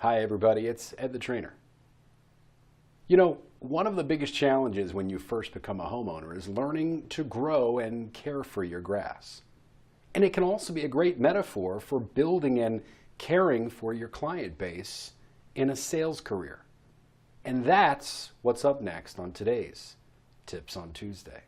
Hi everybody, it's Ed the Trainer. One of the biggest challenges when you first become a homeowner is learning to grow and care for your grass. And it can also be a great metaphor for building and caring for your client base in a sales career. And that's what's up next on today's Tips on Tuesday.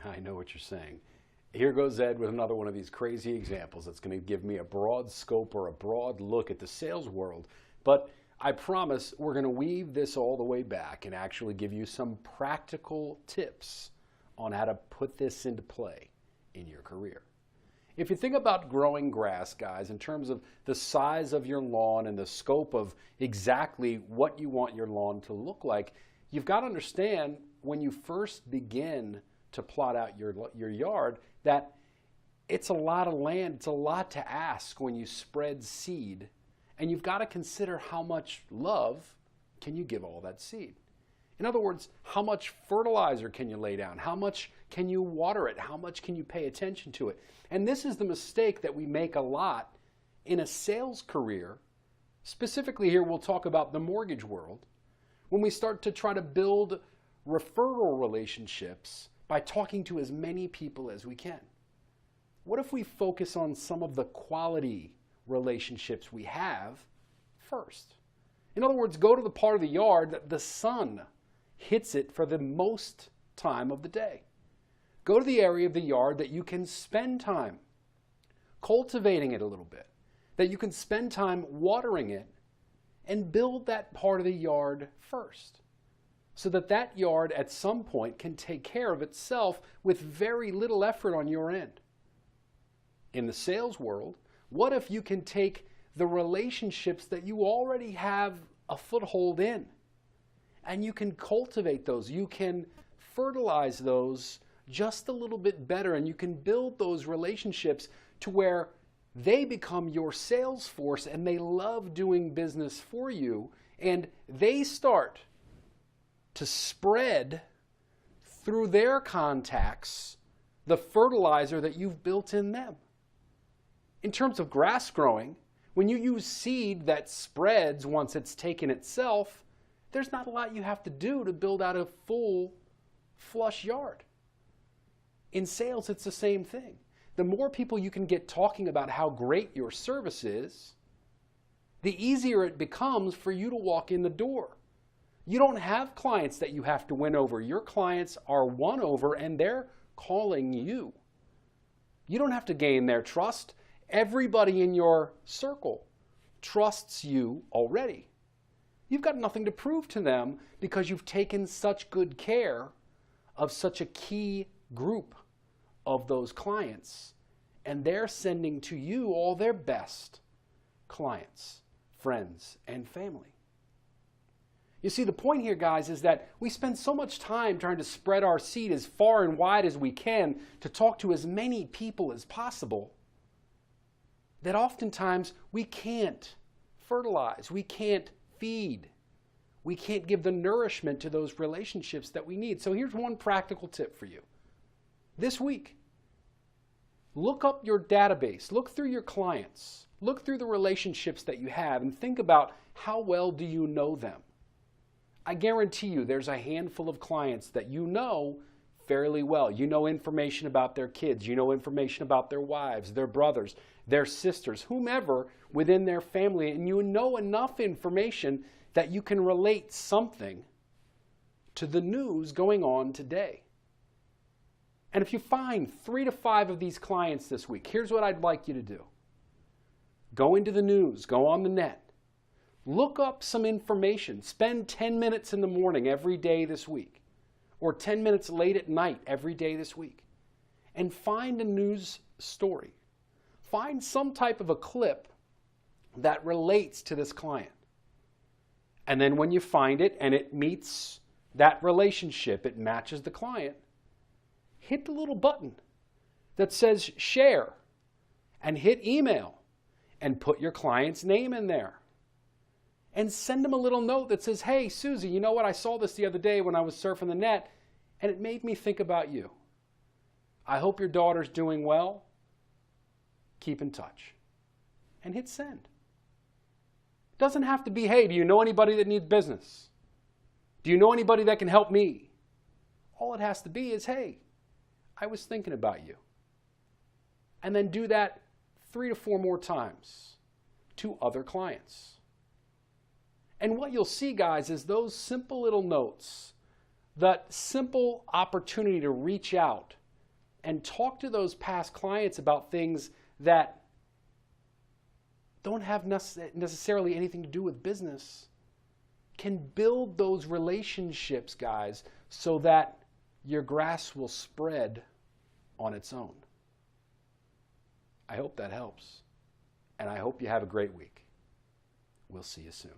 I know what you're saying. Here goes Ed with another one of these crazy examples that's going to give me a broad scope or a broad look at the sales world. But I promise we're going to weave this all the way back and actually give you some practical tips on how to put this into play in your career. If you think about growing grass, guys, in terms of the size of your lawn and the scope of exactly what you want your lawn to look like, you've got to understand when you first begin to plot out your yard that it's a lot of land, it's a lot to ask when you spread seed, and you've got to consider how much love can you give all that seed. In other words, how much fertilizer can you lay down? How much can you water it? How much can you pay attention to it? And this is the mistake that we make a lot in a sales career. Specifically here, we'll talk about the mortgage world. When we start to try to build referral relationships by talking to as many people as we can. What if we focus on some of the quality relationships we have first? In other words, go to the part of the yard that the sun hits it for the most time of the day. Go to the area of the yard that you can spend time cultivating it a little bit, that you can spend time watering it, and build that part of the yard first, so that that yard at some point can take care of itself with very little effort on your end. In the sales world, what if you can take the relationships that you already have a foothold in, and you can cultivate those, you can fertilize those just a little bit better, and you can build those relationships to where they become your sales force and they love doing business for you, and they start to spread through their contacts the fertilizer that you've built in them. In terms of grass growing, when you use seed that spreads once it's taken itself, there's not a lot you have to do to build out a full, flush yard. In sales, it's the same thing. The more people you can get talking about how great your service is, the easier it becomes for you to walk in the door. You don't have clients that you have to win over. Your clients are won over and they're calling you. You don't have to gain their trust. Everybody in your circle trusts you already. You've got nothing to prove to them because you've taken such good care of such a key group of those clients, and they're sending to you all their best clients, friends, and family. You see, the point here, guys, is that we spend so much time trying to spread our seed as far and wide as we can to talk to as many people as possible that oftentimes we can't fertilize, we can't feed, we can't give the nourishment to those relationships that we need. So here's one practical tip for you. This week, look up your database, look through your clients, look through the relationships that you have, and think about how well do you know them. I guarantee you there's a handful of clients that you know fairly well. You know information about their kids. You know information about their wives, their brothers, their sisters, whomever within their family. And you know enough information that you can relate something to the news going on today. And if you find 3 to 5 of these clients this week, here's what I'd like you to do. Go into the news, go on the net. Look up some information. Spend 10 minutes in the morning every day this week, or 10 minutes late at night every day this week, and find a news story. Find some type of a clip that relates to this client. And then when you find it and it meets that relationship, it matches the client, hit the little button that says share and hit email and put your client's name in there. and send them a little note that says, hey, Susie, you know what? I saw this the other day when I was surfing the net, and it made me think about you. I hope your daughter's doing well. Keep in touch. And hit send. It doesn't have to be, hey, do you know anybody that needs business? Do you know anybody that can help me? All it has to be is, hey, I was thinking about you. And then do that 3 to 4 more times to other clients. And what you'll see, guys, is those simple little notes, that simple opportunity to reach out and talk to those past clients about things that don't have necessarily anything to do with business, can build those relationships, guys, so that your grass will spread on its own. I hope that helps, and I hope you have a great week. We'll see you soon.